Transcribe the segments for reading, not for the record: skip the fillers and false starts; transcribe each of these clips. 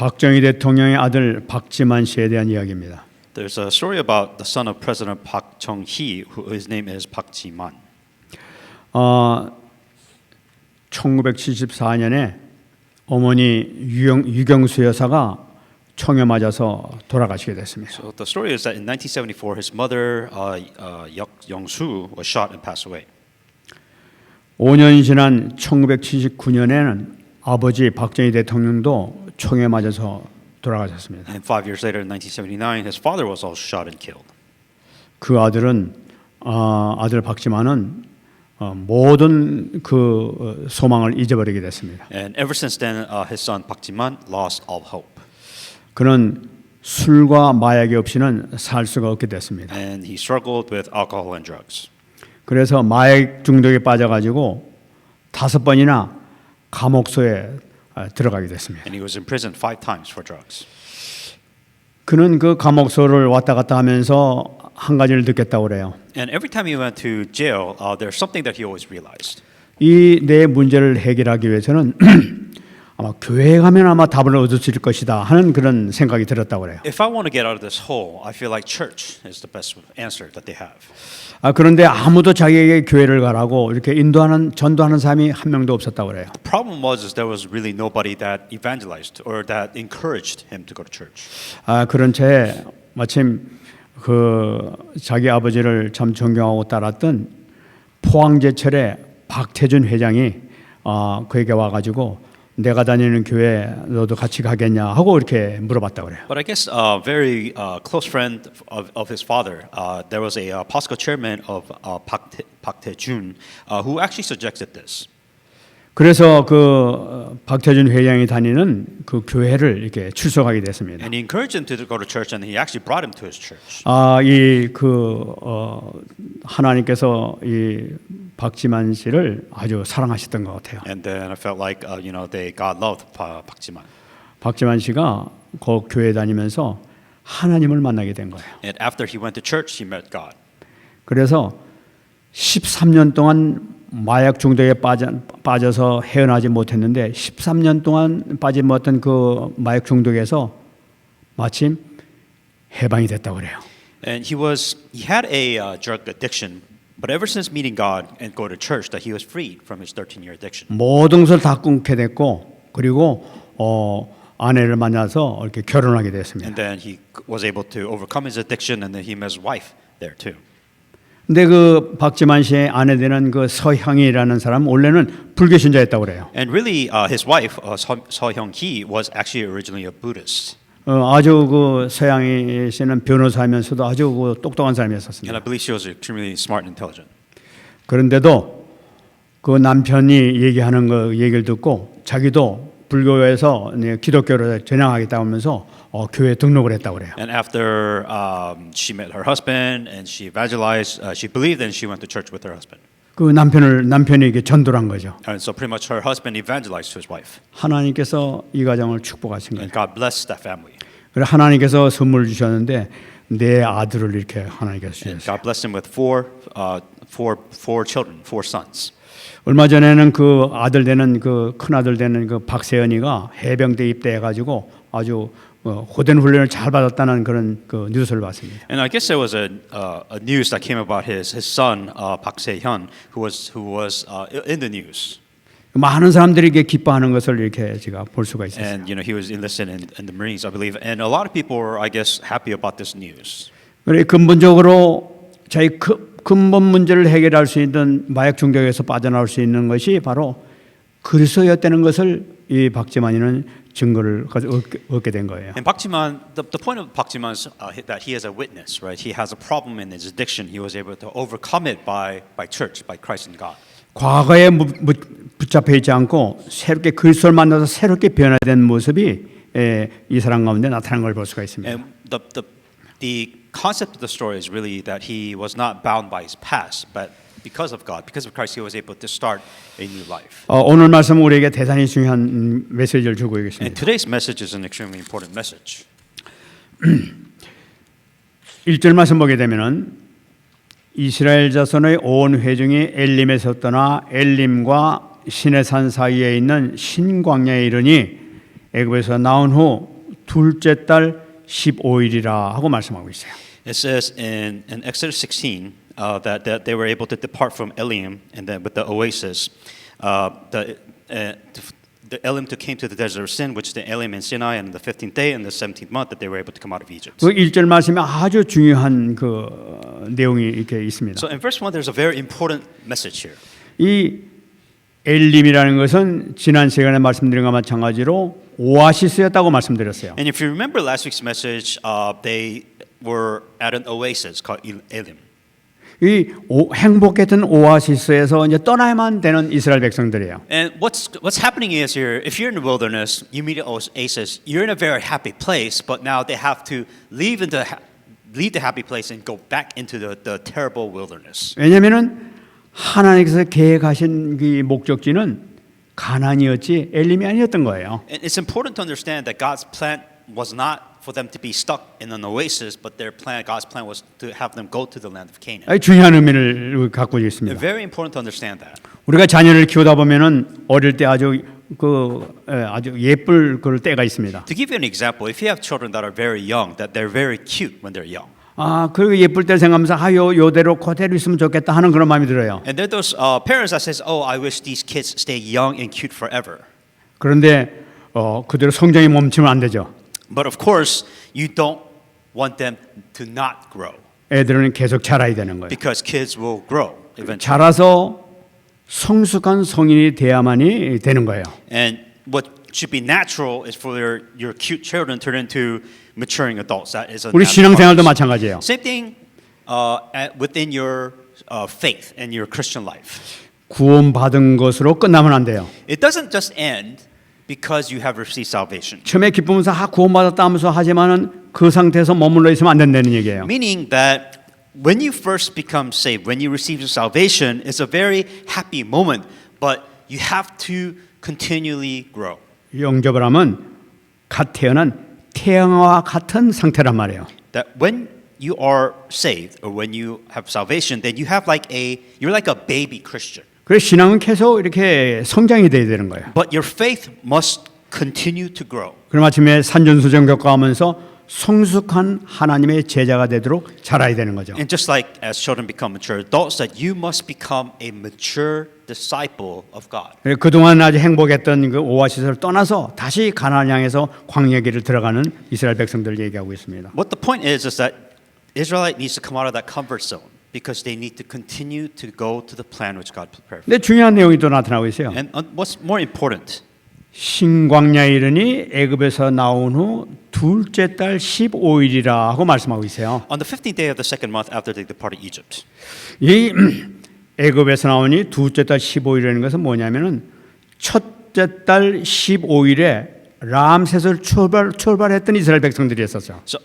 박정희 대통령의 아들 박지만 씨에 대한 이야기입니다. There's a story about the son of President Park Chung-hee, who his name is Park Ji-man. 1974년에 어머니 유경수 여사가 총에 맞아서 돌아가시게 됐습니다. So the story is that in 1974, his mother, Young-soo, was shot and passed away. 5년 지난 1979년에는 아버지 박정희 대통령도 총에 맞아서 돌아가셨습니다. And 5 years later, in 1979, his father was also shot and killed. 그 아들 박지만은 모든 그 소망을 잊어버리게 됐습니다. And ever since then, his son Park Ji-man lost all hope. 그는 술과 마약이 없이는 살 수가 없게 됐습니다. And he struggled with alcohol and drugs. 그래서 마약 중독에 빠져가지고 5번이나 감옥소에 들어가게 됐습니다. And he was imprisoned 5 times for drugs. 그는 그 감옥소를 왔다 갔다 하면서 한 가지를 느꼈다고 그래요. And every time he went to jail, there's something that he always realized. 이 내 문제를 해결하기 위해서는 아마 교회에 가면 아마 답을 얻을 수 있을 것이다 하는 그런 생각이 들었다고 그래요. If I want to get out of this hole, I feel like church is the best answer that they have. 그런데 아무도 자기에게 교회를 가라고 이렇게 전도하는 사람이 한 명도 없었다고 그래요. The problem was there was really nobody that evangelized or that encouraged him to go to church. 그런 채 마침 그 자기 아버지를 참 존경하고 따랐던 포항제철의 박태준 회장이 그에게 와가지고 내가 다니는 교회 너도 같이 가겠냐 하고 이렇게 물어봤다고 그래요. But I guess a very close friend of his father, there was a POSCO chairman of Park Tae-jun who actually suggested this. 그래서 그 박태준 회장이 다니는 그 교회를 이렇게 출석하게 됐습니다. And he encouraged him to go to church, and he actually brought him to his church. 하나님께서 이 박지만 씨를 아주 사랑하셨던 것 같아요. And then I felt like God loved Park Ji-man. 박지만 씨가 그 교회 다니면서 하나님을 만나게 된 거예요. And after he went to church, he met God. 그래서 13년 동안 마약 중독에 빠져서 헤어나지 못했는데 13년 동안 빠지 못한 그 마약 중독에서 마침 해방이 됐다고 그래요. And he had a drug addiction, but ever since meeting God and go to church, that he was freed from his 13-year addiction. 모든 것을 다 끊게 됐고 그리고 아내를 만나서 이렇게 결혼하게 됐습니다. And then he was able to overcome his addiction, and then he met his wife there too. 근데 그 박지만 씨의 아내 되는 그 서향이라는 사람 원래는 불교 신자였다고 그래요. And really, his wife, Seo Hyung-hee, was actually originally a Buddhist. 아주 그 서양희 씨는 변호사면서도 아주 그 똑똑한 And 사람이었습니다. I believe she was extremely smart and intelligent. 그런데도 그 남편이 얘기하는 거 얘기를 듣고 자기도 불교에서 기독교를 전향하겠다고 하면서 교회에 등록을 했다고 그래요. And after she met her husband and she evangelized, she believed, and she went to church with her husband. 그 남편에게 전도를 한 거죠. And so pretty much her husband evangelized to his wife. 하나님께서 이 가정을 축복하신 거예요. And God blessed that family. 그래 하나님께서 선물을 주셨는데 내 아들을 이렇게 하나님께서 And 주셨어요. God blessed him with four children, 4 sons. 얼마 전에는 그 아들 되는 그 큰 아들 되는 그 박세연이가 해병대 입대해가지고 아주 호된 훈련을 잘 받았다는 그런 그 뉴스를 봤습니다. And I guess there was a news that came about his son Park Se-hyun, who was in the news. 많은 사람들이 이게 기뻐하는 것을 이렇게 제가 볼 수가 있었어요. And he was enlisted in the Marines, I believe. And a lot of people were, I guess, happy about this news. 그래 근본적으로 저희 근본 문제를 해결할 수 있는 마약 중독에서 빠져나올 수 있는 것이 바로 그리스도였다는 것을 이 박지만이는 증거를 얻게 된 거예요. And Park Ji-man, the point of Park Ji-man is that he is a witness, right? He has a problem in his addiction. He was able to overcome it by church, by Christ and God. 과거에 붙잡혀 있지 않고 새롭게 그리스도를 만나서 새롭게 변화된 모습이 이 사람 가운데 나타난 걸 볼 수가 있습니다. And the concept of the story is really that he was not bound by his past, but because of God, because of Christ, he was able to start a new life. 오늘 말씀은 우리에게 대단히 중요한 메시지를 주고 And 있습니다. today's message is an extremely important message. 1절 말씀 보게 되면은 이스라엘 자손의 온 회중이 엘림에서 떠나 엘림과 시내산 사이에 있는 신광야에 이르니 애굽에서 나온 후 둘째 달 15일이라 하고 말씀하고 있어요. It says in Exodus 16 that they were able to depart from Elim, and then with the oasis, the Elim came to the desert of Sin, which is the Elim in Sinai, and the 15th day and the 17th month that they were able to come out of Egypt. 그 1절 말씀에 아주 중요한 그 내용이 이렇게 있습니다. So in verse 1, there's a very important message here. 이 엘림이라는 것은 지난 시간에 말씀드린 것과 마찬가지로 오아시스였다고 말씀드렸어요. And if you remember last week's message, they were at an oasis called Elim. 이 행복했던 오아시스에서 이제 떠나야만 되는 이스라엘 백성들이에요. And what's happening is here, if you're in the wilderness, you meet an oasis, you're in a very happy place, but now they have to leave the happy place and go back into the terrible wilderness. 왜냐하면은 하나님께서 계획하신 그 목적지는 가나안이었지 엘림이 아니었던 거예요. And it's important to understand that God's plan was not for them to be stuck in an oasis, but God's plan was to have them go to the land of Canaan. 아주 중요한 의미를 갖고 있습니다. Very important to understand that. 우리가 자녀를 키우다 보면은 어릴 때 아주 예쁠 그럴 때가 있습니다. To give you an example, if you have children that are very young, that they're very cute when they're young. 아, 그리고 예쁠 때 생각하면서 요대로 그대로 있으면 좋겠다 하는 그런 마음이 들어요. And there are those parents that says, "Oh, I wish these kids stay young and cute forever." 그런데 그대로 성장이 멈추면 안 되죠. But of course, you don't want them to not grow 애들은 계속 자라야 되는 거예요. because kids will grow eventually. 자라서 성숙한 성인이 돼야만이 되는 거예요. And what should be natural is for your cute children turn into maturing adults. That is a 우리 natural 신앙생활도 process. 마찬가지예요. Same thing within your faith and your Christian life. 구원받은 것으로 끝나면 안 돼요. It doesn't just end because you have received salvation. 처음에 기쁘면서 구원받았다 하면서 하지만은 그 상태에서 머물러 있으면 안 된다는 얘기예요. Meaning that when you first become saved, when you receive your salvation, it's a very happy moment, but you have to continually grow. 영접을 하면 갓 태어난 태양과 같은 상태란 말이에요. That when you are saved or when you have salvation, then you're like a baby Christian. 그래서 신앙은 계속 이렇게 성장이 돼야 되는 거예요. But your faith must continue to grow. 그럼 아침에 산전수전 겪어가면서 성숙한 하나님의 제자가 되도록 자라야 되는 거죠. And just like as children become mature adults, that you must become a mature disciple of God. 그동안 아주 행복했던 그 오아시스를 떠나서 다시 가나안 향해서 광야 길을 들어가는 이스라엘 백성들을 얘기하고 있습니다. What the point is that Israelite needs to come out of that comfort zone because they need to continue to go to the plan which God prepared for. 근데 중요한 내용이 또 나타나고 있어요. And what's more important? 신광야에 이르니 애굽에서 나온 후 둘째 달 15일이라 하고 말씀하고 있어요. On the 15th day of the second month after they departed Egypt. 이 애굽에서 나오니 둘째 달 15일이라는 것은 뭐냐면은 첫째 달 15일에 람셋을 출발했던 이스라엘 백성들이 있었죠. So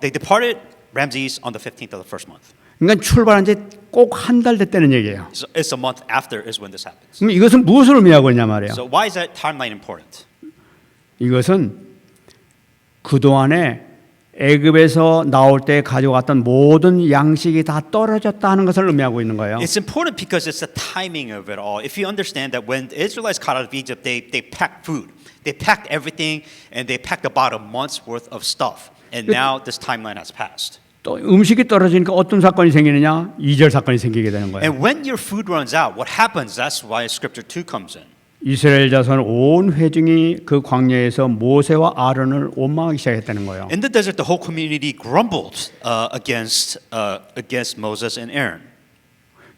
they departed Ramses on the 15th of the first month. 그러니까 출발한 지 꼭 한 달 됐다는 얘기예요. So it's a month after is when this happens. 그럼 이것은 무엇을 의미하고 있냐 말이에요. So why is that timeline important? 이것은 그동안에 애굽에서 나올 때 가져갔던 모든 양식이 다 떨어졌다 하는 것을 의미하고 있는 거예요. It's important because it's the timing of it all. If you understand that when the Israelites got out of Egypt, they packed food. They packed everything and they packed about a month's worth of stuff. And now this timeline has passed. 또 음식이 떨어지니까 어떤 사건이 생기느냐? 이절 사건이 생기게 되는 거예요. And when your food runs out, what happens? That's why Scripture 2 comes in. 이스라엘 자손 온 회중이 그 광야에서 모세와 아론을 원망하기 시작했다는 거예요. In the desert, the whole community grumbled against Moses and Aaron.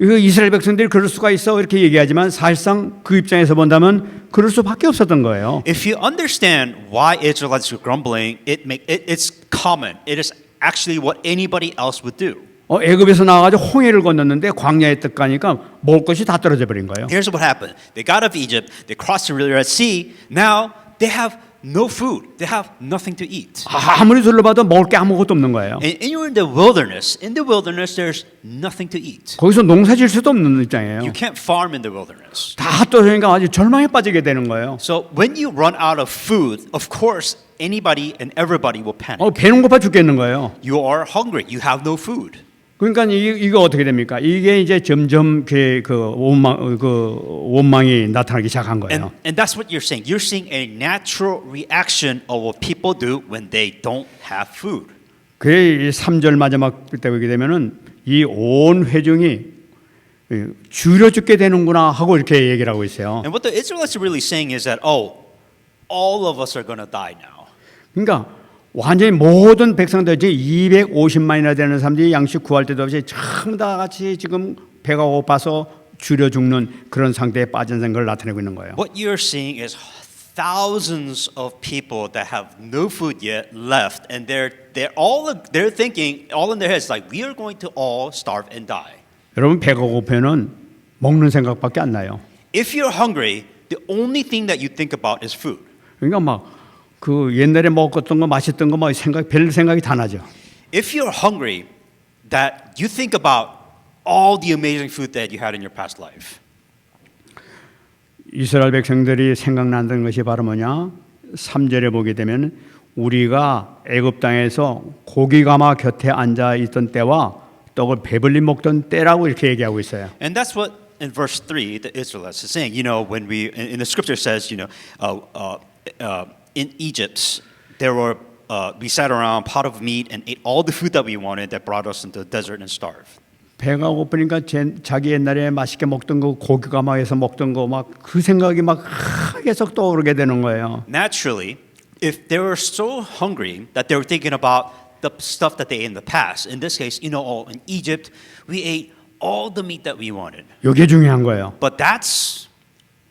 이거 이스라엘 백성들이 그럴 수가 있어 이렇게 얘기하지만 사실상 그 입장에서 본다면 그럴 수밖에 없었던 거예요. If you understand why Israelites were grumbling, it's common. It is actually what anybody else would do. 애굽에서 나와가지고 홍해를 건넜는데 광야에 딱 가니까 먹을 것이 다 떨어져 버린 거예요. Here's what happened. They got out of Egypt. They crossed the Red Sea. Now they have no food. They have nothing to eat. 아무리 둘러봐도 먹을 게 아무것도 없는 거예요. And you're in the wilderness. In the wilderness, there's nothing to eat. 거기서 농사 질 수도 없는 입장이에요. You can't farm in the wilderness. 다 떨어지니까 아주 절망에 빠지게 되는 거예요. So when you run out of food, of course, anybody and everybody will panic. 배는 고파 죽겠는 거예요. You are hungry. You have no food. 그러니까 이거 어떻게 됩니까? 이게 이제 점점 그 원망이 나타나기 시작한 거예요. And that's what you're saying. You're seeing a natural reaction of what people do when they don't have food. 그게 3절 마지막 때 보게 되면은 이 온 회중이 줄여 죽게 되는구나 하고 이렇게 얘기를 하고 있어요. And what the Israelites are really saying is that, oh, all of us are going to die now. 그러니까 완전히 모든 백성들 이제 250만이나 되는 사람들이 양식 구할 때도 없이 전부 다 같이 지금 배가 고파서 줄여 죽는 그런 상태에 빠진 생각을 나타내고 있는 거예요. What you're seeing is thousands of people that have no food yet left, and they're thinking all in their heads like we are going to all starve and die. 여러분 배가 고프면은 먹는 생각밖에 안 나요. If you're hungry, the only thing that you think about is food. 그러니까 막 그 옛날에 먹었던 거 맛있던 거 막 별 생각이 다 나죠. If you're hungry, that you think about all the amazing food that you had in your past life. 이스라엘 백성들이 생각나는 것이 바로 뭐냐? 3절에 보게 되면 우리가 애굽 땅에서 고기 가마 곁에 앉아 있던 때와 떡을 배불리 먹던 때라고 이렇게 얘기하고 있어요. And that's what in verse 3 the Israelites is saying. You know, when we in the scripture says, you know, in Egypt there were we sat around a pot of meat and ate all the food that we wanted that brought us into the desert and starved. 배가 고프니까 자기 옛날에 맛있게 먹던 거 고기 가마에서 먹던 거 막 그 생각이 막 계속 떠오르게 되는 거예요. Naturally, if they were so hungry that they were thinking about the stuff that they ate in the past. In this case, you know, in Egypt, we ate all the meat that we wanted. 이게 중요한 거예요. But that's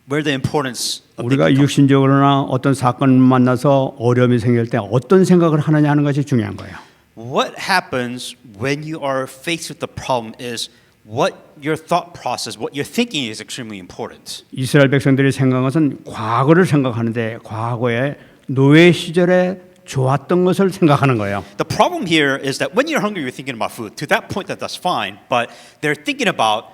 where the importance of 우리가 thinking comes. 육신적으로나 어떤 사건을 만나서 어려움이 생길 때 어떤 생각을 하느냐 하는 것이 중요한 거예요. What happens when you are faced with the problem is what your thought process, what you're thinking is extremely important. 이스라엘 백성들이 생각한 것은 과거를 생각하는데 과거에 노예 시절에 좋았던 것을 생각하는 거예요. The problem here is that when you're hungry, you're thinking about food. To that point, that's fine. But they're thinking about,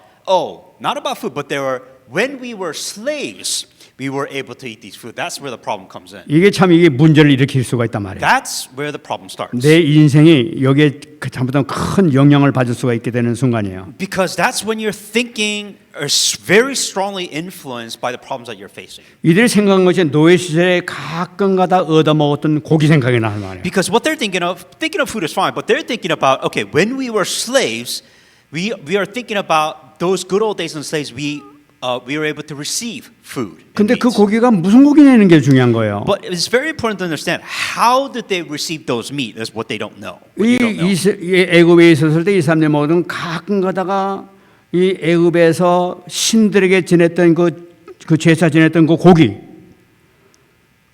not about food, but they were when we were slaves, we were able to eat these food. That's where the problem comes in. 이게 문제를 일으킬 수가 있단 말이에요. That's where the problem starts. 내 인생이 여기에 잘못하면 큰 영향을 받을 수가 있게 되는 순간이에요. Because that's when your thinking is very strongly influenced by the problems that you're facing. 이들이 생각한 것이 노예 시절에 가끔가다 얻어먹었던 고기 생각이 나는 말이에요. Because what they're thinking of food is fine, but they're thinking about, okay, when we were slaves, we are thinking about those good old days in slaves. We were able to receive food. 근데 그 고기가 무슨 고기냐는 게 중요한 거예요. But it's very important to understand how did they receive those meat is what they don't know. What you don't know. 이 애굽에 있었을 때 이 사람들이 먹던 가끔 가다가 이 애굽에서 신들에게 지냈던 그 제사 지냈던 그 고기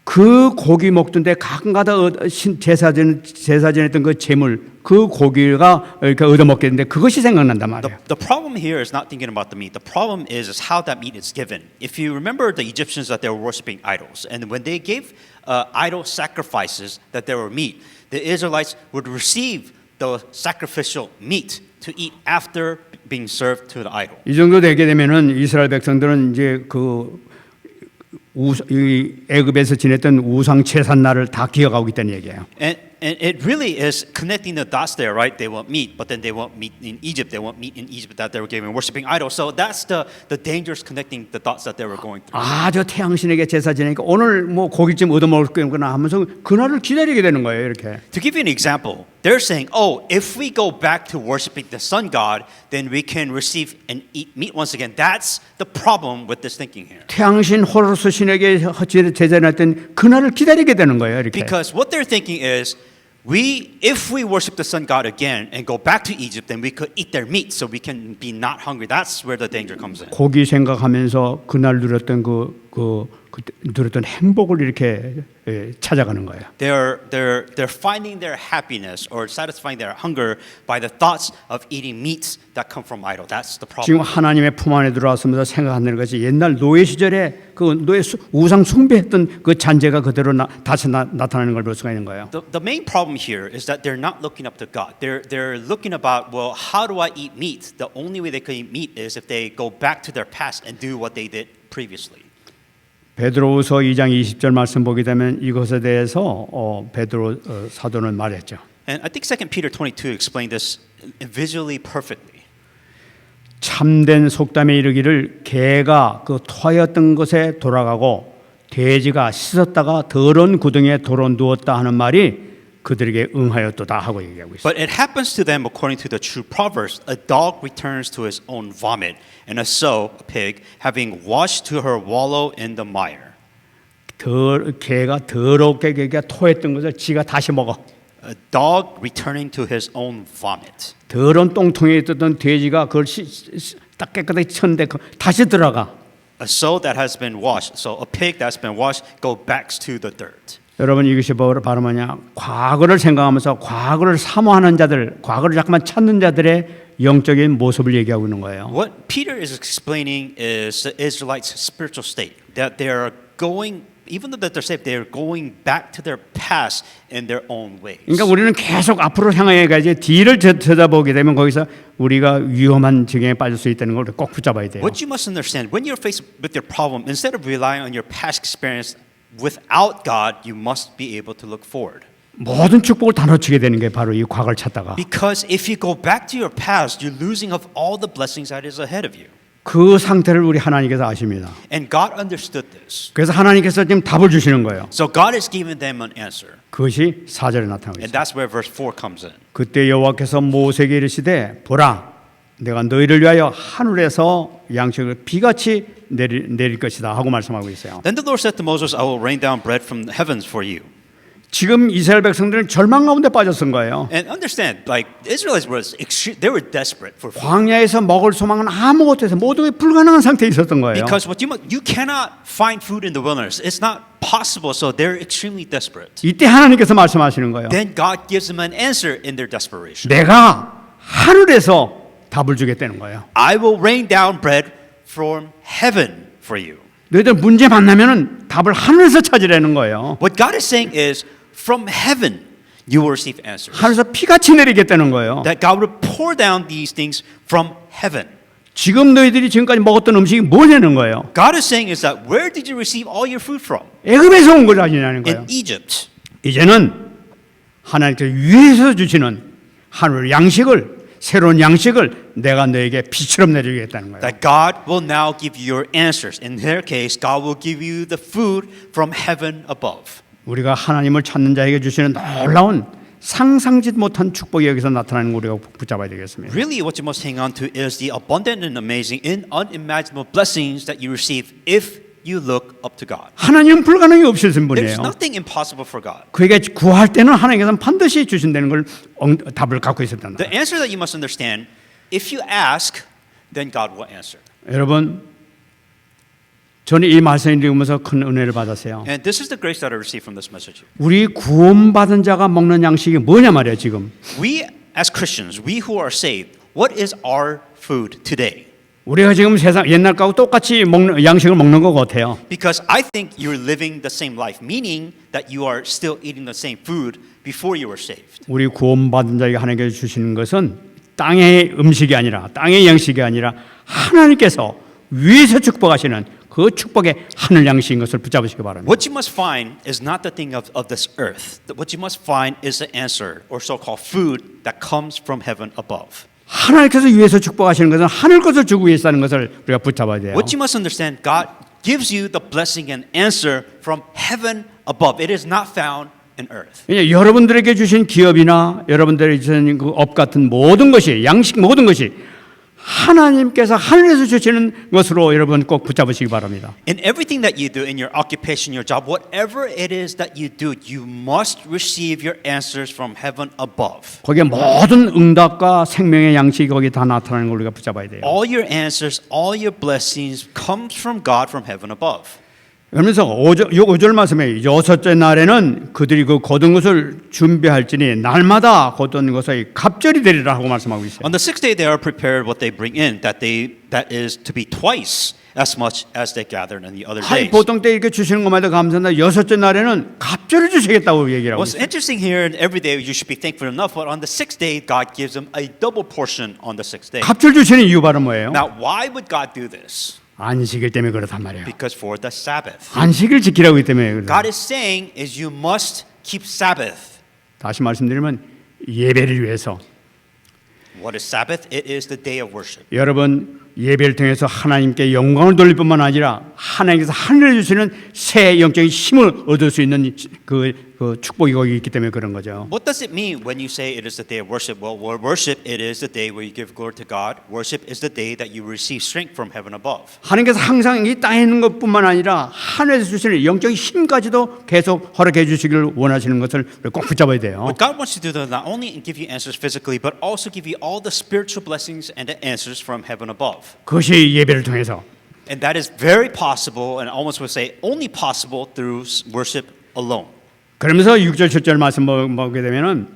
그 고기 먹던데 가끔가다 제사 지냈던 그 재물 그 고기가 이렇게 얻어먹게 되는데 그것이 생각난단 말이에요. The problem here is not thinking about the meat. The problem is how that meat is given. If you remember the Egyptians that they were worshiping idols, and when they gave idol sacrifices that there were meat, the Israelites would receive the sacrificial meat to eat after being served to the idol. 이 정도 되게 되면은 이스라엘 백성들은 이제 이 애굽에서 지냈던 우상 제삿날을 다 기억하고 있다는 얘기예요. And it really is connecting the dots there, right? They want meat, but then they want meat in Egypt. They want meat in Egypt that they were giving, worshiping idols. So that's the dangers connecting the dots that they were going through. 저 태양신에게 제사 지내니까 오늘 뭐 고기쯤 얻어먹을 거구나 하면서 그날을 기다리게 되는 거예요, 이렇게. To give you an example, they're saying, if we go back to worshiping the sun god, then we can receive and eat meat once again. That's the problem with this thinking here. 태양신 호루스 신에게 제사 지냈던 그날을 기다리게 되는 거예요, 이렇게. Because what they're thinking is, if we worship the sun god again and go back to Egypt, then we could eat their meat, so we can be not hungry. That's where the danger comes in. 고기 생각하면서 그날 누렸던 누렸던 행복을 이렇게 찾아가는 거예요. They're finding their happiness or satisfying their hunger by the thoughts of eating meats that come from idol. That's the problem. 지금 하나님의 품 안에 들어왔으면서 생각하는 것이 옛날 노예 시절에 그 노예 우상 숭배했던 그 잔재가 그대로 다시 나타나는 걸 볼 수가 있는 거예요. The main problem here is that they're not looking up to God. They're looking about, well, how do I eat meat? The only way they can eat meat is if they go back to their past and do what they did previously. 베드로후서 2장 20절 말씀 보게 되면 이것에 대해서 베드로 사도는 말했죠. And I think 2 Peter 22 explained this visually perfectly. 참된 속담에 이르기를 개가 그 토하였던 것에 돌아가고 돼지가 씻었다가 더러운 구덩이에 돌아누웠다 하는 말이 그들에게 응하였도다 하고 얘기하고 있어요. But it happens to them according to the true proverbs. A dog returns to his own vomit, and a sow, a pig, having washed to her wallow in the mire. 개가 더럽게 개가 토했던 것을 지가 다시 먹어. A dog returning to his own vomit. 더러운 똥통에 있었던 돼지가 그걸 딱 깨끗하게 쳤는데 다시 들어가. A sow that has been washed, so a pig that's been washed, go back to the dirt. 여러분 이것이 바로 뭐냐? 과거를 생각하면서 과거를 사모하는 자들, 과거를 자꾸만 찾는 자들의 영적인 모습을 얘기하고 있는 거예요. What Peter is explaining is the Israelites' spiritual state. That they are going, even though that they're saved, they are going back to their past in their own ways. 그러니까 우리는 계속 앞으로 향해 가야지 뒤를 쳐다보게 되면 거기서 우리가 위험한 지경에 빠질 수 있다는 걸 꼭 붙잡아야 돼요. What you must understand, when you're faced with your problem, instead of relying on your past experience without God, you must be able to look forward. 모든 축복을 다 놓치게 되는 게 바로 이 과거를 찾다가 Because if you go back to your past, you're losing of all the blessings that is ahead of you. 그 상태를 우리 하나님께서 아십니다. And God understood this. 그래서 하나님께서 지금 답을 주시는 거예요. So God has given them an answer. 그것이 4절에 나타나고 And 있어요. that's where verse 4 comes in. 그때 여호와께서 모세에게 이르시되 보라 내가 너희를 위하여 하늘에서 양식을 비같이 내릴 것이다 하고 말씀하고 있어요. Then the Lord said to Moses, I will rain down bread from the heavens for you. 지금 이스라엘 백성들은 절망 가운데 빠졌은 거예요. And understand, like Israelites they were desperate for food. 광야에서 먹을 소망은 아무것도 해서 모든 게 불가능한 상태에 있었던 거예요. Because you cannot find food in the wilderness. It's not possible. So they're extremely desperate. 이때 하나님께서 말씀하시는 거예요. Then God gives them an answer in their desperation. 내가 하늘에서 답을 주겠다는 거예요. I will rain down bread from heaven for you. 너희들 문제 만나면은 답을 하늘에서 찾으라는 거예요. What God is saying is, from heaven you will receive answers. 하늘에서 피같이 내리겠다는 거예요. That God will pour down these things from heaven. 지금 너희들이 지금까지 먹었던 음식이 뭐냐는 거예요. God is saying is that where did you receive all your food from? 애굽에서 온 걸 아니냐는 거예요. In Egypt. 이제는 하나님께서 위에서 주시는 하늘 양식을 새로운 양식을 내가 너에게 비처럼 내리겠다는 거예요. That God will now give you your answers. In their case, God will give you the food from heaven above. 우리가 하나님을 찾는 자에게 주시는 놀라운 상상짓 못한 축복이 여기서 나타나는 거 우리가 붙잡아야 되겠습니다. Really, what you must hang on to is the abundant and amazing and unimaginable blessings that you receive if you look up to God. 하나님은 불가능이 없으신 There's 분이에요. nothing impossible for God. 그에게 구할 때는 하나님께서는 반드시 주신다는 걸 답을 갖고 있었단다. The answer that you must understand, if you ask, then God will answer. 여러분, 저는 이 말씀을 읽으면서 큰 은혜를 받았어요. And this is the grace that I received from this message. 우리 구원받은 자가 먹는 양식이 뭐냐 말이에요, 지금. We as Christians, we who are saved, what is our food today? 우리가 지금 세상 옛날 거하고 똑같이 먹는 양식을 먹는 것 같아요. Because I think you're living the same life, meaning that you are still eating the same food before you were saved. 우리 구원받은 자에게 하나님께서 주시는 것은 땅의 음식이 아니라 땅의 양식이 아니라 하나님께서 위에서 축복하시는 그 축복의 하늘 양식인 것을 붙잡으시기 바랍니다. What you must find is not the thing of this earth. What you must find is the answer, or so-called food, that comes from heaven above. 하나님께서 위에서 축복하시는 것은 하늘 것을 주고 계시다는 것을 우리가 붙잡아야 돼요. What you must understand, God gives you the blessing and answer from heaven above. It is not found in earth. 여러분들에게 주신 기업이나 여러분들에게 주신 그 업 같은 모든 것이 양식 모든 것이 하나님께서 하늘에서 주시는 것으로 여러분 꼭 붙잡으시기 바랍니다. In everything that you do, in your occupation, your job, whatever it is that you do, you must receive your answers from heaven above. 거기에 모든 응답과 생명의 양식이 거기 다 나타나는 걸 우리가 붙잡아야 돼요. All your answers, all your blessings comes from God from heaven above. 그러면서 5절 말씀에 여섯째 날에는 그들이 그 거둔 것을 준비할지니 날마다 거둔 것의 갑절이 되리라 하고 말씀하고 있어요. On the sixth day, they are prepared what they bring in, that is to be twice as much as they gathered in the other days. 보통 때 이렇게 주시는 것마다 감사한다. 여섯째 날에는 갑절을 주시겠다고 얘기를 하고 What's 있어요. interesting here, and every day you should be thankful enough, but on the sixth day, God gives them a double portion on the sixth day. 갑절 주시는 이유 바로 뭐예요? Now, why would God do this? 안식일 때문에 그렇단 말이에요. Because for the Sabbath. 안식일 지키라고 했기 때문에 그래요. God is saying is you must keep Sabbath. 다시 말씀드리면 예배를 위해서 What is Sabbath? It is the day of worship. 여러분 예배를 통해서 하나님께 영광을 돌릴 뿐만 아니라 하나님께서 하늘에 주시는 새 영적인 힘을 얻을 수 있는 그 축복이 거기 있기 때문에 그런 거죠. What does it mean when you say it is the day of worship? Well, worship, it is the day where you give glory to God. Worship is the day that you receive strength from heaven above. 하나님께서 항상 이 땅에 있는 것뿐만 아니라 하늘에서 주시는 영적인 힘까지도 계속 허락해 주시기를 원하시는 것을 꼭 붙잡아야 돼요. What God wants to do is not only give you answers physically, but also give you all the spiritual blessings and the answers from heaven above. 그것이 예배를 통해서 And that is very possible, and almost would say only possible through worship alone. 그러면서 6절 7절 말씀 보게 되면은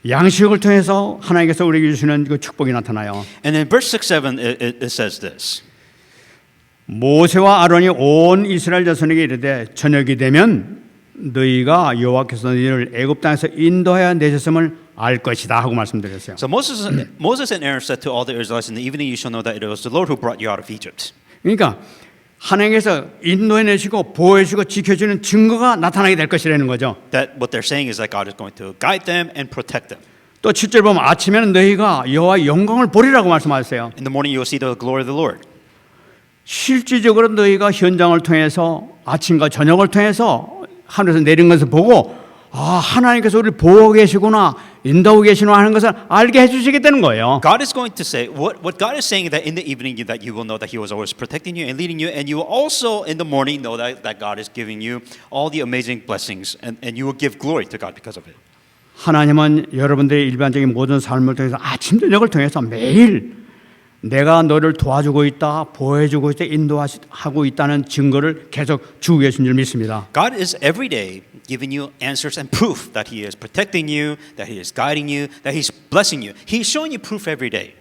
양식을 통해서 하나님께서 우리에게 주시는 그 축복이 나타나요. And in verse 6, 7, it says this. 모세와 아론이 온 이스라엘 자손에게 이르되 저녁이 되면 너희가 여호와께서 너희를 애굽 땅에서 인도하여 내셨음을 알 것이다 하고 말씀드렸어요. So Moses and Aaron said to all the Israelites, in the evening you shall know that it was the Lord who brought you out of Egypt. 그러니까 하나님께서 인도해 내시고 보호해 주시고 지켜주는 증거가 나타나게 될 것이라는 거죠. That what they're saying is that God is going to guide them and protect them. 또 7절 보면 아침에는 너희가 여호와의 영광을 보리라고 말씀하셨어요. In the morning you will see the glory of the Lord. 실질적으로 너희가 현장을 통해서 아침과 저녁을 통해서 하늘에서 내린 것을 보고 아 하나님께서 우리를 보호하고 계시구나 인도하고 계시구나 하는 것을 알게 해주시겠다는 거예요. God is going to say, what God is saying is that in the evening that you will know that He was always protecting you and leading you, and you will also in the morning know that God is giving you all the amazing blessings, and you will give glory to God because of it. 하나님은 여러분들의 일반적인 모든 삶을 통해서 아침 저녁을 통해서 매일 내가 너를 도와주고 있다, 보호해주고 있다, 인도하고 있다는 증거를 계속 주고 계신 줄 믿습니다. God is every day giving you answers and proof that He is protecting you, that He is guiding you, that He's blessing you. He's showing you proof every day.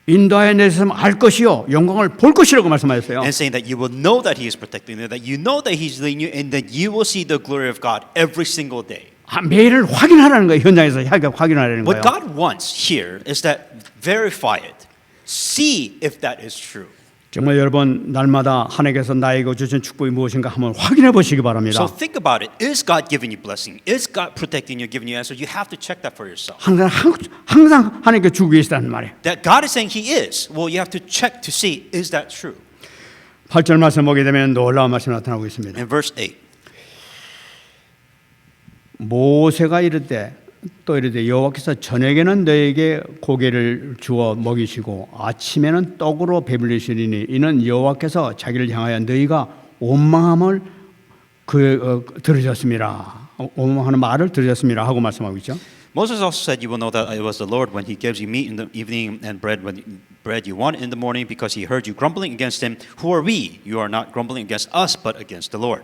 인도하여 내셨으면 알 것이요 영광을 볼 것이라고 말씀하셨어요. And saying that you will know that He is protecting you, that you know that He's leading you, and that you will see the glory of God every single day. 매일을 확인하라는 거예요. 현장에서 확인하라는 거예요. What God wants here is that verify it. See if that is true. 정말 여러분 날마다 하나님께서 나에게 주신 축복이 무엇인가 한번 확인해 보시기 바랍니다. So think about it. Is God giving you blessing? Is God protecting you, giving you answers? You have to check that for yourself. 항상 하나님께 주고 계시다는 말이에요. That God is saying He is. Well, you have to check to see is that true. 8절 말씀 보게 되면 놀라운 말씀이 나타나고 있습니다. In verse 8. 모세가 이르되 또 이르되 여호와께서 저녁에는 너에게 고기를 주어 먹이시고 아침에는 떡으로 배불리시리니 이는 여호와께서 자기를 향하여 너희가 원망함을 들으셨습니다. 원망하는 말을 들으셨습니다 하고 말씀하고 있죠. Moses also said, "You will know that it was the Lord when He gives you meat in the evening and bread you want in the morning, because He heard you grumbling against Him. Who are we? You are not grumbling against us, but against the Lord."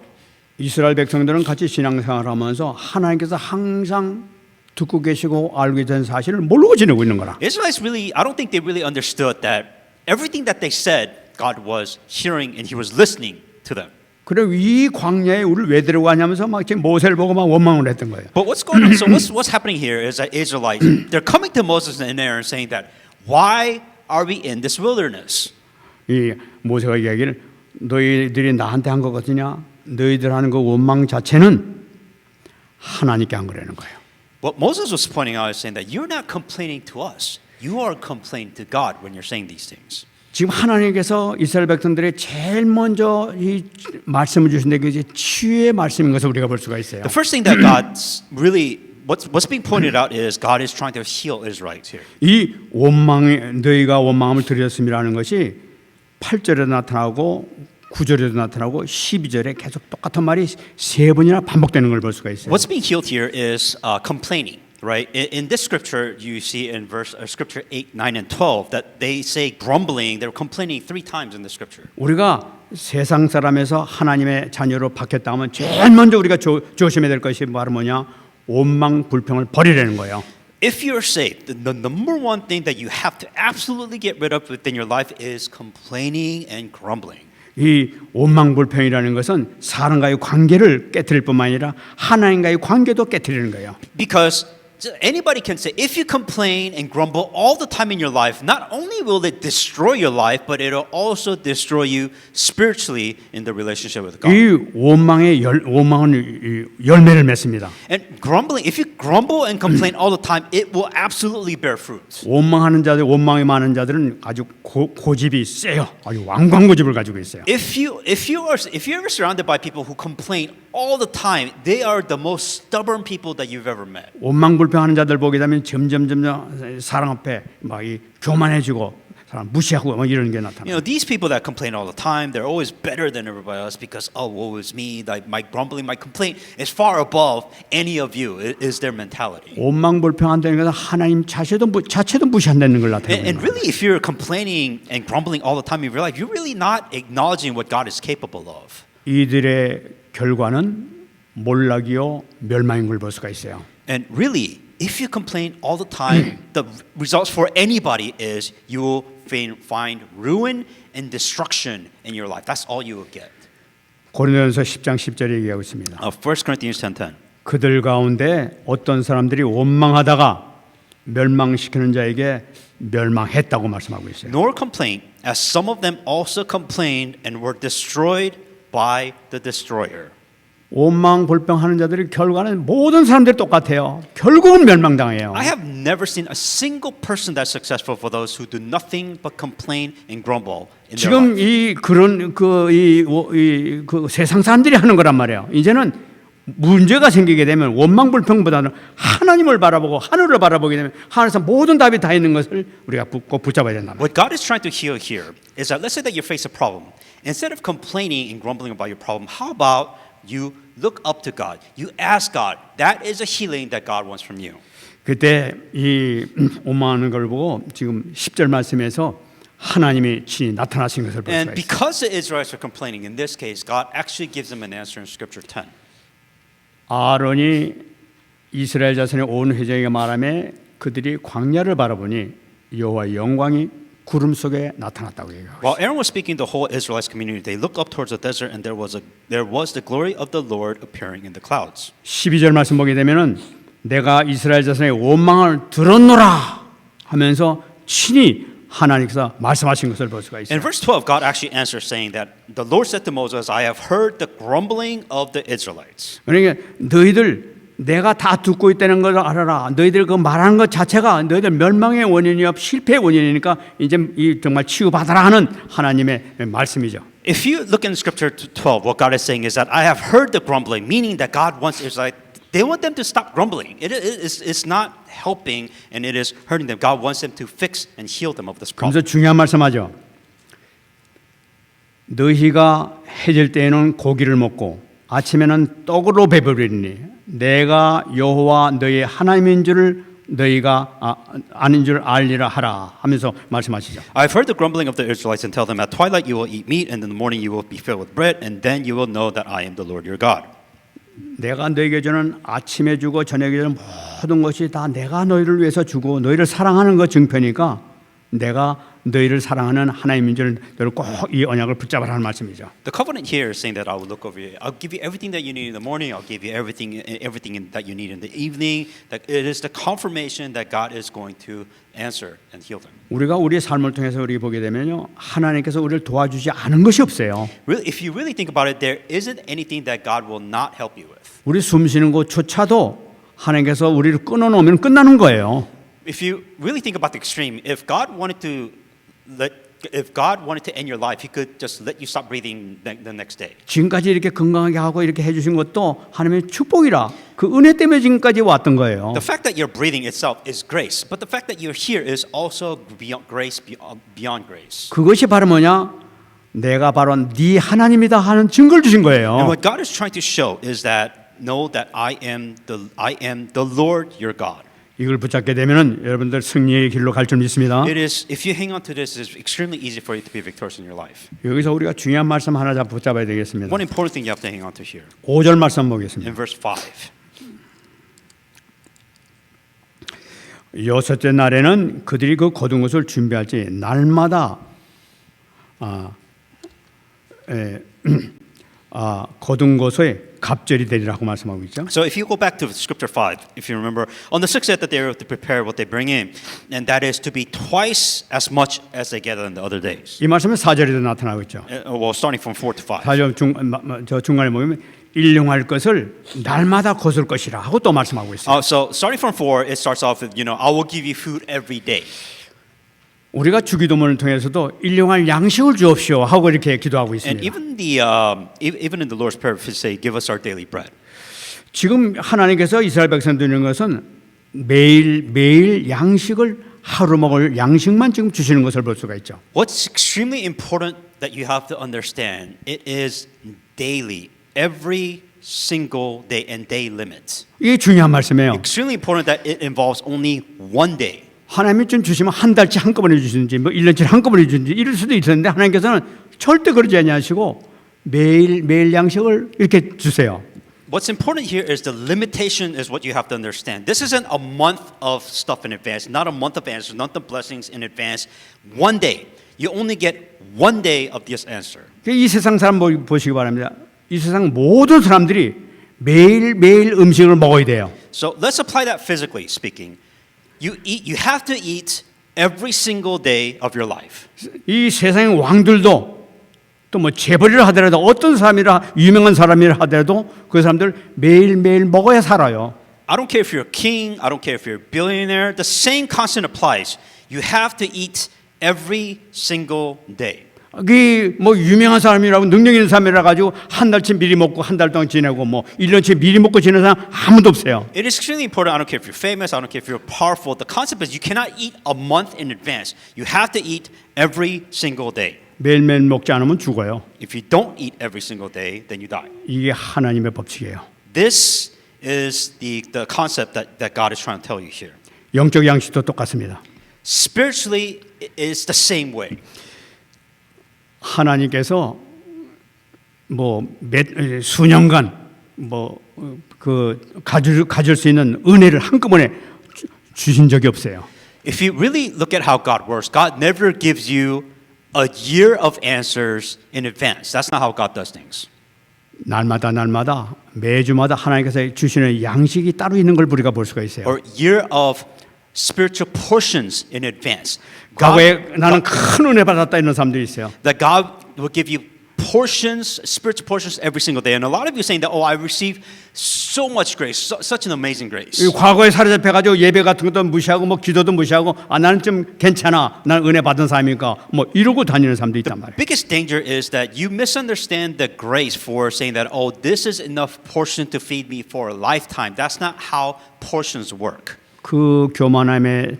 이스라엘 백성들은 같이 신앙생활하면서 하나님께서 항상 듣고 계시고 알고 계신 사실을 모르고 지내고 있는 거라. Israelites really, I don't think they really understood that everything that they said, God was hearing and He was listening to them. 그리고 이 광야에 우리를 왜 데려가냐면서 막 지금 모세를 보고 막 원망을 했던 거예요. But what's going on? So what's happening here is that Israelites, they're coming to Moses and Aaron saying that, why are we in this wilderness? 이 모세가 이야기를 너희들이 나한테 한 것 같으냐? 너희들 하는 그 원망 자체는 하나님께 한 거라는 거예요. What Moses was pointing out is saying that you're not complaining to us. You are complaining to God when you're saying these things. 지금 하나님께서 이스라엘 백성들의 제일 먼저 이 말씀을 주신데 그게 치유의 말씀인 것을 우리가 볼 수가 있어요. The first thing that God's really what's being pointed out is God is trying to heal Israelites here. 이 원망이 너희가 원망함을 드렸음이라는 것이 8절에 나타나고 9절에도 나타나고 12절에 계속 똑같은 말이 세 번이나 반복되는 걸 볼 수가 있어요. What's being healed here is complaining. Right? In this scripture, you see in scripture 8, 9, and 12 that they say grumbling, they're complaining 3 times in the scripture. 우리가 세상 사람에서 하나님의 자녀로 바뀌었다 하면 제일 먼저 우리가 조심해야 될 것이 바로 뭐냐? 원망 불평을 버리라는 거예요. If you're saved, the number one thing that you have to absolutely get rid of within your life is complaining and grumbling. 이 원망불평이라는 것은 사람과의 관계를 깨뜨릴 뿐만 아니라 하나님과의 관계도 깨뜨리는 거예요. Because anybody can say, if you complain and grumble all the time in your life, not only will it destroy your life, but it'll also destroy you spiritually in the relationship with God. 이 원망은 이 열매를 맺습니다. And grumbling, if you grumble and complain all the time, it will absolutely bear fruit. 원망하는 자들, 원망이 많은 자들은 아주 고집이 세요. 아주 왕광고집을 가지고 있어요. If you're ever surrounded by people who complain all the time, they are the most stubborn people that you've ever met. 원망불평하는 자들 보게 되면 점점 사랑 앞에 막 이 교만해지고 사람 무시하고 막 이런 게 You 나타나요. know, these people that complain all the time, they're always better than everybody else because, oh, woe is me, like my grumbling, my complaint is far above any of you, is their mentality. 원망불평한다는 것은 하나님 자체도 무시한다는 걸 나타내는 And 거예요. really, if you're complaining and grumbling all the time in your life, you're really not acknowledging what God is capable of. 이들의 결과는 몰락이요 멸망인 걸 볼 수가 있어요. And really, if you complain all the time, the results for anybody is you will find ruin and destruction in your life. That's all you will get. 고린도전서 10장 10절에 얘기하고 있습니다. 1 Corinthians 10:10. 그들 가운데 어떤 사람들이 원망하다가 멸망시키는 자에게 멸망했다고 말씀하고 있어요. Nor complain, as some of them also complained and were destroyed by the destroyer. 원망불평하는 자들의 결과는 모든 사람들이 똑같아요. 결국은 멸망당해요. I have never seen a single person that's successful for those who do nothing but complain and grumble in their 지금 life. 이 그런 그 세상 사람들이 하는 거란 말이에요. 이제는 문제가 생기게 되면 원망불평보다는 하나님을 바라보고 하늘을 바라보게 되면 하늘에서 모든 답이 다 있는 것을 우리가 꼭 붙잡아야 된다. What God is trying to heal here is that let's say that you face a problem. Instead of complaining and grumbling about your problem, how about you look up to God. You ask God. That is a healing that God wants from you. 그때 이 원망하는 걸 보고 지금 10절 말씀에서 하나님이 친히 나타나신 것을 볼 And 수가 있어요. because the Israelites are complaining, in this case, God actually gives them an answer in Scripture 10. 아론이 이스라엘 자손의 온 회중에게 말하며 그들이 광야를 바라보니 여호와의 영광이 구름 속에 나타났다고 얘기해요. While Aaron was speaking to the whole Israelite community, they looked up towards the desert, and there was the glory of the Lord appearing in the clouds. 12절 말씀 보게 되면은 내가 이스라엘 자손의 원망을 들었노라 하면서 친히 하나님께서 말씀하신 것을 볼 수가 있어요. In verse 12, God actually answers saying that the Lord said to Moses, I have heard the grumbling of the Israelites. 그러니까 너희들 내가 다 듣고 있다는 걸 알아라. 너희들 그 말하는 것 자체가 너희들 멸망의 원인이요 실패의 원인이니까 이제 이 정말 치유받아라 하는 하나님의 말씀이죠. If you look in Scripture 12, what God is saying is that I have heard the grumbling, meaning that God wants Israelites, they want them to stop grumbling. It's not helping and it is hurting them. God wants them to fix and heal them of this problem. 그래서 중요한 말씀하죠. 너희가 해질 때에는 고기를 먹고 아침에는 떡으로 배부르리니 내가 여호와 너희 하나님인 줄을 너희가 아는 줄 알리라 하라 하면서 말씀하시죠. I've heard the grumbling of the Israelites and tell them at twilight you will eat meat and in the morning you will be filled with bread and then you will know that I am the Lord your God. 내가 너희에게 주는 아침에 주고 저녁에 주는 모든 것이 다 내가 너희를 위해서 주고 너희를 사랑하는 것 증표니까 내가 너희를 사랑하는 하나님인 줄 너희를 꼭 이 언약을 붙잡으라는 말씀이죠. The covenant here is saying that I will look over you. I'll give you everything that you need in the morning. I'll give you everything that you need in the evening. That it is the confirmation that God is going to answer and heal them. 우리가 우리의 삶을 통해서 우리 보게 되면요 하나님께서 우리를 도와주지 않은 것이 없어요. Really, if you really think about it, there isn't anything that God will not help you with. 우리 숨 쉬는 것조차도 하나님께서 우리를 끊어놓으면 끝나는 거예요. If you really think about the extreme, if God wanted to end your life, He could just let you stop breathing the next day. 지금까지 이렇게 건강하게 하고 이렇게 해주신 것도 하나님의 축복이라 그 은혜 때문에 지금까지 왔던 거예요. The fact that you're breathing itself is grace, but the fact that you're here is also beyond grace, beyond grace. 그것이 바로 뭐냐? 내가 바로 네 하나님이다 하는 증거를 주신 And 거예요. what God is trying to show is that know that I am the Lord your God. 이걸 붙잡게 되면은 여러분들 승리의 길로 갈 줄 믿습니다. It is if you hang on to this, it's extremely easy for you to be victorious in your life. 여기서 우리가 중요한 말씀 하나 붙잡아야 되겠습니다. One important thing you have to hang on to here 5절 말씀 보겠습니다. in verse 5. 여섯째 날에는 그들이 그 거둔 것을 준비할지 날마다 거둔 것의 갑절이 되리라고 말씀하고 있죠. So if you go back to scripture 5, if you remember, on the sixth day that they are to prepare what they bring in, and that is to be twice as much as they gather in the other days. 이 말씀은 4절에도 나타나고 있죠. Well, starting from 4 to 5. 4절 저 중간에 보면 일용할 것을 날마다 거둘 것이라 하고 또 말씀하고 있어요. So starting from 4, it starts off with, I will give you food every day. 우리가 주기도문을 통해서도 일용할 양식을 주옵시오 하고 이렇게 기도하고 And 있습니다. even in the Lord's Prayer, we say, give us our daily bread. 지금 하나님께서 이스라엘 백성 드리는 것은 매일 양식을 하루 먹을 양식만 지금 주시는 것을 볼 수가 있죠. What's extremely important that you have to understand, it is daily, every single day and day limits. 이게 중요한 말씀이에요. Extremely important that it involves only one day. 하나님이 좀 주시면 한 달치 한꺼번에 주시는지 뭐 1년치 한꺼번에 주시는지 이럴 수도 있었는데 하나님께서는 절대 그러지 아니하시고 매일 양식을 이렇게 주세요. What's important here is the limitation is what you have to understand. This isn't a month of stuff in advance, not a month of answers, not the blessings in advance. One day. You only get one day of this answer. 이 세상 사람 보시기 바랍니다. 이 세상 모든 사람들이 매일 음식을 먹어야 돼요. So let's apply that physically speaking. You have to eat every single day of your life. 이 세상의 왕들도 또 뭐 재벌이라 하더라도 어떤 사람이라 유명한 사람이라 하더라도 그 사람들 매일 먹어야 살아요. I don't care if you're a king, I don't care if you're a billionaire, the same concept applies. You have to eat every single day. 뭐 유명한 사람이라고 능력 있는 사람이라 가지고 한 달치 미리 먹고 한 달 동안 지내고 뭐 1년치 미리 먹고 지내는 사람 아무도 없어요. It is extremely important. I don't care if you're famous, I don't care if you're powerful. The concept is you cannot eat a month in advance. You have to eat every single day. 매일매일 먹지 않으면 죽어요. If you don't eat every single day, then you die. 이게 하나님의 법칙이에요. This is the concept that God is trying to tell you here. 영적 양식도 똑같습니다. Spiritually, it is the same way. 하나님께서 수년간 가질 수 있는 은혜를 한꺼번에 주신 적이 없어요. If you really look at how God works, God never gives you a year of answers in advance. That's not how God does things. 날마다 매주마다 하나님께서 주시는 양식이 따로 있는 걸 우리가 볼 수가 있어요. Or year of spiritual portions in advance. 과거에 나는 큰 은혜 받았다 이런 사람들이 있어요. That God will give you portions, spiritual portions every single day. And a lot of you saying that, I received so much grace, such an amazing grace. 과거에 사로잡혀가지고 예배 같은 것도 무시하고 기도도 무시하고 나는 좀 괜찮아, 난 은혜 받은 사람이니까 이러고 다니는 사람도 있단 말이에요. Biggest danger is that you misunderstand the grace for saying that, this is enough portion to feed me for a lifetime. That's not how portions work. 그 교만함에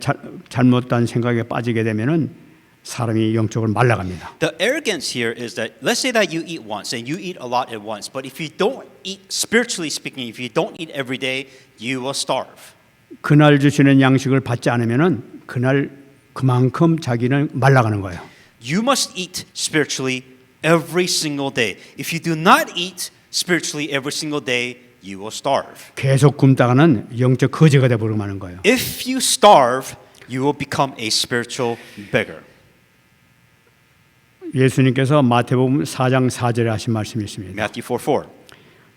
잘못된 생각에 빠지게 되면은 사람이 영적으로 말라갑니다. The arrogance here is that let's say that you eat once and you eat a lot at once, but if you don't eat spiritually speaking, if you don't eat every day, you will starve. 그날 주시는 양식을 받지 않으면은 그날 그만큼 자기는 말라가는 거예요. You must eat spiritually every single day. If you do not eat spiritually every single day, you will starve. 계속 굶다가는 영적 거지가 돼 버리고 마는 거예요. If you starve, you will become a spiritual beggar. 예수님께서 마태복음 4장 4절에 하신 말씀이 있습니다. Matthew 4:4.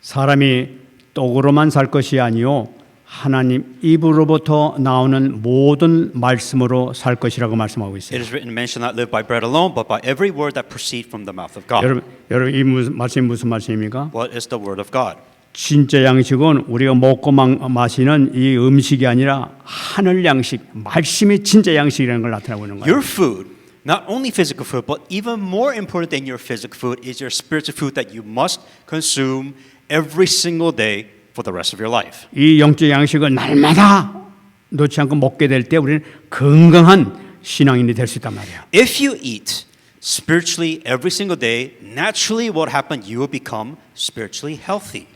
사람이 떡으로만 살 것이 아니요 하나님 입으로부터 나오는 모든 말씀으로 살 것이라고 말씀하고 It 있어요. is written, "Man shall not live by bread alone, but by every word that proceeds from the mouth of God." 여러분 이 말씀이 무슨 말씀입니까? What is the word of God? 진짜 양식은 우리가 먹고 마시는 이 음식이 아니라 하늘 양식, 말씀이 진짜 양식이라는 걸 나타내고 있는 거예요. Your food, not only physical food, but even more important than your physical food is your spiritual food that you must consume every single day for the rest of your life. 이 영적 양식을 날마다 놓지 않고 먹게 될 때 우리는 건강한 신앙인이 될 수 있단 말이에요. If you eat spiritually every single day, naturally what happens? You will become spiritually healthy.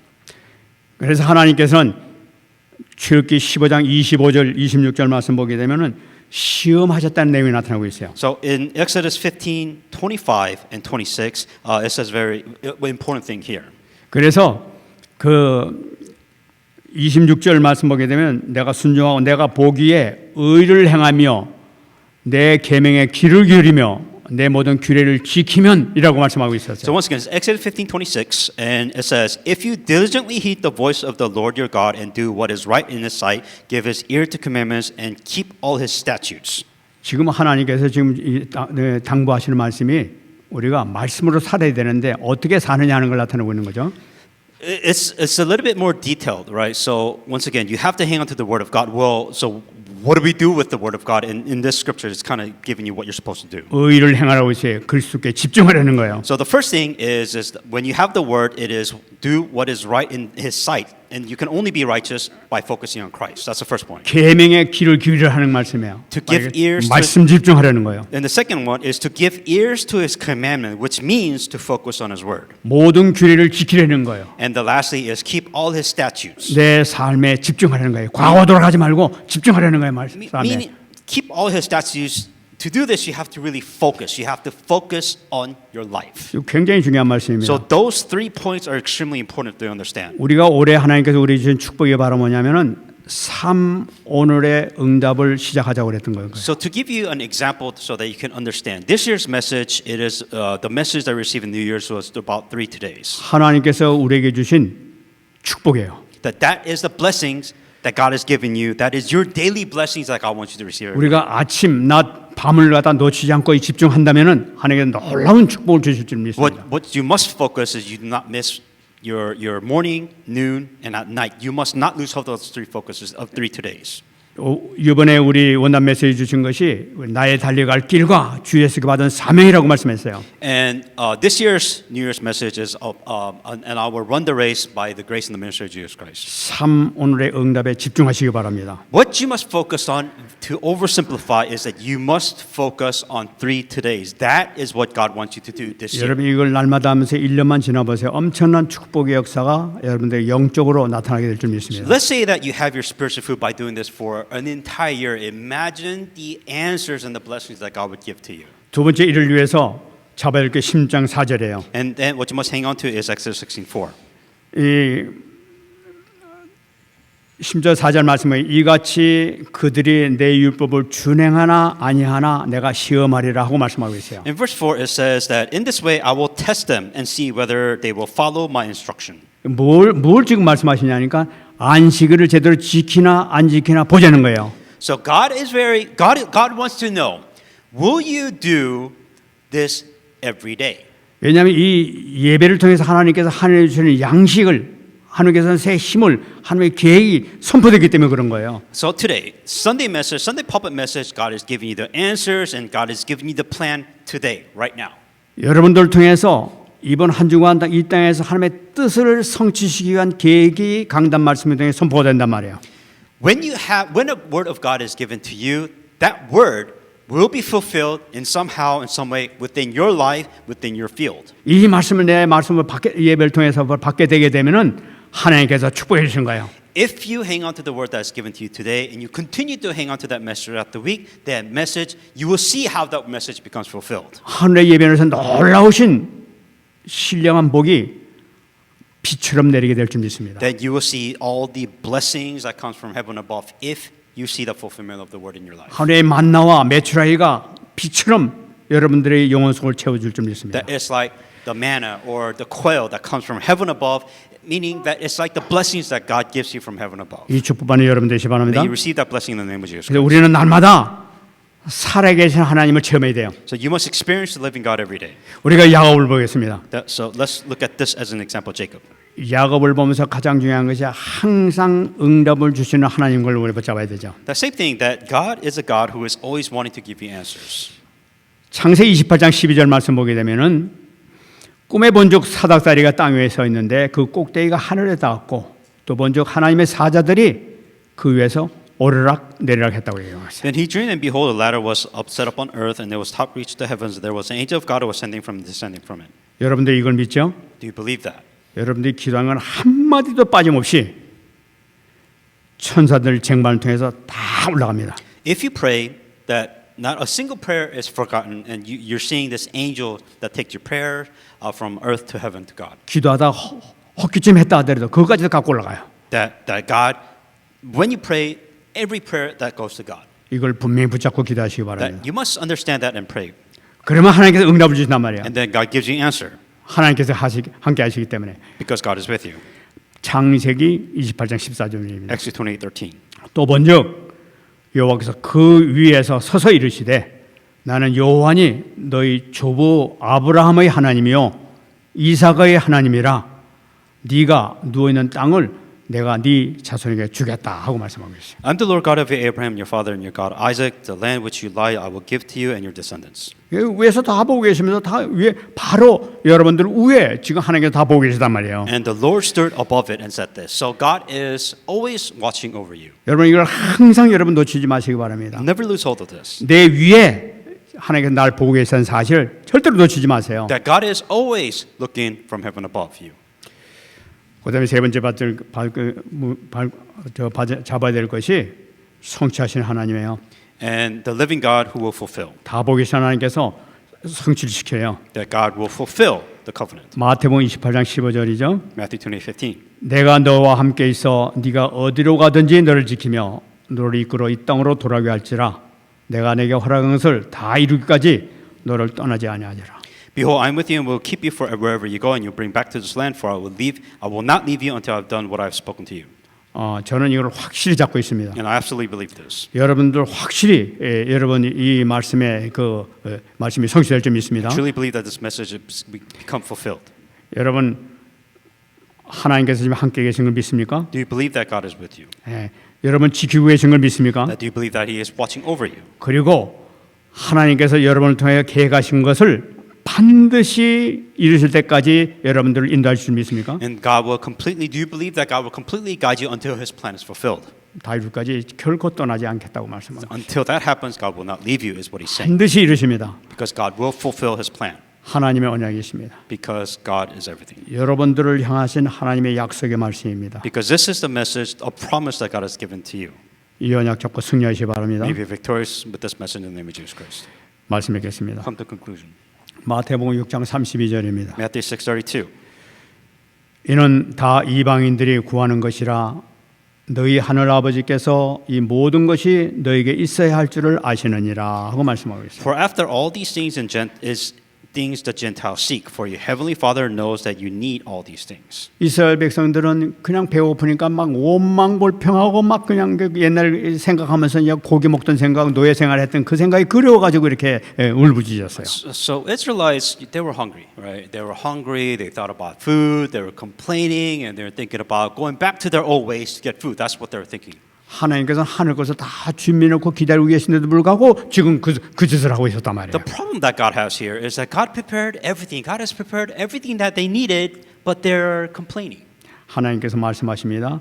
그래서 하나님께서는 출애굽기 15장 25절 26절 말씀 보게 되면은 시험하셨다는 내용이 나타나고 있어요. So in Exodus 15, 25 and 26, it says very important thing here. 그래서 그 26절 말씀 보게 되면 내가 순종하고 내가 보기에 의를 행하며 내 계명에 귀를 기울이며 내 모든 규례를 지키면이라고 말씀하고 So 있었어요. once again, it's Exodus 15:26, and it says, "If you diligently heed the voice of the Lord your God and do what is right in His sight, give His ear to commandments and keep all His statutes." 지금 하나님께서 지금 당부하시는 말씀이 우리가 말씀으로 살아야 되는데 어떻게 사느냐 하는 걸 나타내고 있는 거죠. It's a little bit more detailed, right? So once again, you have to hang on to the Word of God. Well, so what do we do with the Word of God? In this scripture, it's kind of giving you what you're supposed to do. 의를 행하라고 있어요. 그리스도께 집중하라는 거예요. So the first thing is when you have the Word, it is do what is right in His sight, and you can only be righteous by focusing on Christ. That's the first point. 계명의 귀를 기울이라는 말씀이에요. To give ears to 말씀 집중하라는 거예요. And the second one is to give ears to His commandment, which means to focus on His Word. 모든 규례를 지키려는 거예요. And the lastly is keep all His statutes. 내 삶에 집중하라는 거예요. 과거 돌아가지 말고 집중하라는 거예요. 삶에. Meaning, keep all His statutes. To do this, you have to really focus. You have to focus on your life. 이거 굉장히 중요한 말씀입니다. So those 3 points are extremely important to understand. 우리가 올해 하나님께서 우리 주신 축복이 바로 뭐냐면은 삶 오늘의 응답을 시작하자고 그랬던 거예요. So to give you an example so that you can understand, this year's message, it is the message that I received in New Year's was about 3 todays. 하나님께서 우리에게 주신 축복이에요. That is the blessings that God has given you. That is your daily blessings that God wants you to receive. 우리가 아침, 낮, 밤을 갖다 놓치지 않고 집중한다면은 하나님께서 놀라운 축복을 주실 줄 믿습니다. What you must focus is you do not miss your morning, noon, and at night. You must not lose hold of those 3 focuses of 3 todays. 이번에 우리 원단 메시지 주신 것이 나의 달려갈 길과 주 예수께 받은 사명이라고 말씀했어요. And this year's New Year's message is, and I will run the race by the grace and the ministry of Jesus Christ. 삶 오늘의 응답에 집중하시기 바랍니다. What you must focus on, to oversimplify, is that you must focus on 3 todays. That is what God wants you to do this year. 여러분 이걸 날마다 하면서 1년만 지나보세요. 엄청난 축복의 역사가 여러분들 영적으로 나타나게 될 줄 믿습니다. Let's say that you have your spiritual food by doing this for an entire year. Imagine the answers and the blessings that God would give to you. 두 번째 일을 위해서 잡아야 될 게 16장 4절이에요. And then what you must hang on to is Exodus 16:4. 이 10절 4절 말씀에 이같이 그들이 내 율법을 준행하나 아니하나 내가 시험하리라 하고 말씀하고 있어요. In verse 4 it says that in this way I will test them and see whether they will follow my instruction. 뭘 지금 말씀하시냐니까 안식일을 제대로 지키나 안 지키나 보자는 거예요. So God wants to know, will you do this every day? 왜냐하면 이 예배를 통해서 하나님께서 하늘에 주시는 양식을 하나님께서는 새 힘을 하나님의 계획이 선포되기 때문에 그런 거예요. So today, Sunday pulpit message, God is giving you the answers and God is giving you the plan today, right now. 여러분들 통해서 이번 한 주간 이 땅에서 하나님의 뜻을 성취시키기 위한 계획이 강단 말씀을 통해 선포가 된단 말이에요. When a word of God is given to you, that word will be fulfilled in somehow, in some way, within your life, within your field. 이 말씀을 내 말씀을 예배를 통해서 받게 되게 되면은 하나님께서 축복해 주신 거예요. If you hang on to the word that is given to you today and you continue to hang on to that message throughout the week, that message, you will see how that message becomes fulfilled. 하늘의 예배에서 놀라우신 신령한 복이 비처럼 내리게 될 줄 믿습니다. That you will see all the blessings that comes from heaven above if you see the fulfillment of the word in your life. 하늘의 만나와 메추라기가 비처럼 여러분들의 영혼 속을 채워줄 줄 믿습니다. That it's like the manna or the quail that comes from heaven above, meaning that it's like the blessings that God gives you from heaven above. 이 축복 받는 여러분 되시기 바랍니다. May you receive that blessing in the name of Jesus 그래서 Christ. 우리는 날마다 살아계신 하나님을 체험해야 돼요. So you must experience the living God every day. 우리가 야곱을 보겠습니다. So let's look at this as an example, Jacob. 야곱을 보면서 가장 중요한 것이 항상 응답을 주시는 하나님 걸 우리 붙잡아야 되죠. The same thing that God is a God who is always wanting to give you answers. 창세기 28장 12절 말씀 보게 되면은 꿈에 본즉 사닥다리가 땅 위에 서 있는데 그 꼭대기가 하늘에 닿았고 또 본즉 하나님의 사자들이 그 위에서 오르락 내리락 했다고 얘기합니다. Then he dreamed, and behold, a ladder was set up on earth, and there was top reached the heavens. There was an angel of God who was descending from it. 여러분들 이걸 믿죠? Do you believe that? 여러분들이 기도한 건 한마디도 빠짐없이 천사들 쟁반을 통해서 다 올라갑니다. If you pray that not a single prayer is forgotten, and you're seeing this angel that takes your prayer from earth to heaven to God. 기도하다 헛기침 했다 하더라도 그것까지도 갖고 올라가요. That God, when you pray, every prayer that goes to God. 이걸 분명히 붙잡고 기도하시기 That 바랍니다. you must understand that and pray. 그러면 하나님께서 응답을 주신단 말이에요. And then God gives you answer 하나님께서 함께 하시기 때문에. because God is with you. 창세기 28장 14절입니다. Exodus 28:13. 또 번즉 여호와께서 그 위에서 서서 이르시되 나는 여호와니 너희 조부 아브라함의 하나님이요 이삭의 하나님이라 네가 누워 있는 땅을 내가 네 자손에게 주겠다 하고 말씀하고 있어요. I'm the Lord God of Abraham, your father, and your God Isaac. The land which you lie, I will give to you and your descendants. 위에서 다 보고 계시면서 다 위에 바로 여러분들 위에 지금 하나님께서 다 보고 계시단 말이에요. And the Lord stood above it and said this. So God is always watching over you. 여러분 이걸 항상 여러분 놓치지 마시기 바랍니다. Never lose hold of this. 내 위에 하나님께서 날 보고 계시다는 사실 절대로 놓치지 마세요. That God is always looking from heaven above you. 그다음에 세 번째 잡아야 될 것이 성취하신 하나님이에요. And the living God who will fulfill. 다 보고 계신 하나님께서 성취를 시켜요. That God will fulfill the covenant. 마태복음 28장 15절이죠. Matthew 28:15. 내가 너와 함께 있어 네가 어디로 가든지 너를 지키며 너를 이끌어 이 땅으로 돌아오게 할지라 내가 내게 허락한 것을 다 이루기까지 너를 떠나지 아니하리라. Behold, I am with you and will keep you for wherever you go, and you bring back to this land. For I will not leave you until I have done what I have spoken to you. 저는 이걸 확실히 잡고 있습니다. And I absolutely believe this. 여러분들 확실히 여러분 이 말씀에 말씀이 성취될 줄 믿습니다. I truly believe that this message has become fulfilled. 여러분 하나님께서 지금 함께 계신 걸 믿습니까? Do you believe that God is with you? 여러분 지키고 계신 걸 믿습니까? That do you believe that He is watching over you? 그리고 하나님께서 여러분을 통해 계획하신 것을 반드시 이루실 때까지 여러분들을 인도할 줄 믿습니까? And God will completely. Do you believe that God will completely guide you until His plan is fulfilled? 다 이루기까지 결코 떠나지 않겠다고 말씀합니다. Until that happens, God will not leave you, is what He's saying. 반드시 이루십니다. Because God will fulfill His plan. 하나님의 언약이십니다. Because God is everything. 여러분들을 향하신 하나님의 약속의 말씀입니다. Because this is the message, a promise that God has given to you. 이 언약 잡고 승리하시기 바랍니다. May you be victorious with this message in the name of Jesus Christ. 말씀 뵙겠습니다. Come to conclusion. 마태복음 6장 32절입니다. Matthew 6:32. 이는 다 이방인들이 구하는 것이라 너희 하늘 아버지께서 이 모든 것이 너에게 있어야 할 줄을 아시느니라 하고 말씀하고 있습니다. For after all these things things the Gentiles seek, for your heavenly Father knows that you need all these things. 이스라엘 백성들은 그냥 배고프니까 막 원망불평하고 막 그냥 옛날 생각하면서 그냥 고기 먹던 생각, 노예 생활했던 그 생각이 그리워가지고 이렇게 울부짖었어요. So Israelites, they were hungry, right? They were hungry. They thought about food. They were complaining, and they were thinking about going back to their old ways to get food. That's what they were thinking. 하나님께서는 하늘 것을 다 준비해놓고 기다리고 계신데도 불구하고 지금 그 짓을 하고 있었단 말이에요. The problem that God has here is that God prepared everything. God has prepared everything that they needed, but they're complaining. 하나님께서 말씀하십니다.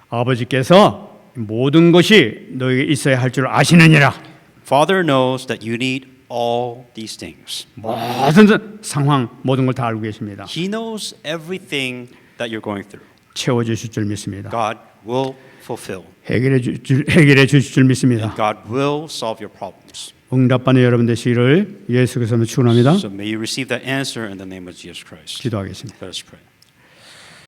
아버지께서 모든 것이 너에게 있어야 할 줄 아시느니라. Father knows that you need all these things. 모든 상황, 모든 걸 다 알고 계십니다. He knows everything that you're going through. 채워주실 줄 믿습니다. God will fulfill. 해결해 주실 줄 믿습니다. God will solve your problems. 응답받는 여러분 되시기를 예수 그리스도로 축원합니다. So may you receive that answer in the name of Jesus Christ. 기도하겠습니다. Let us pray.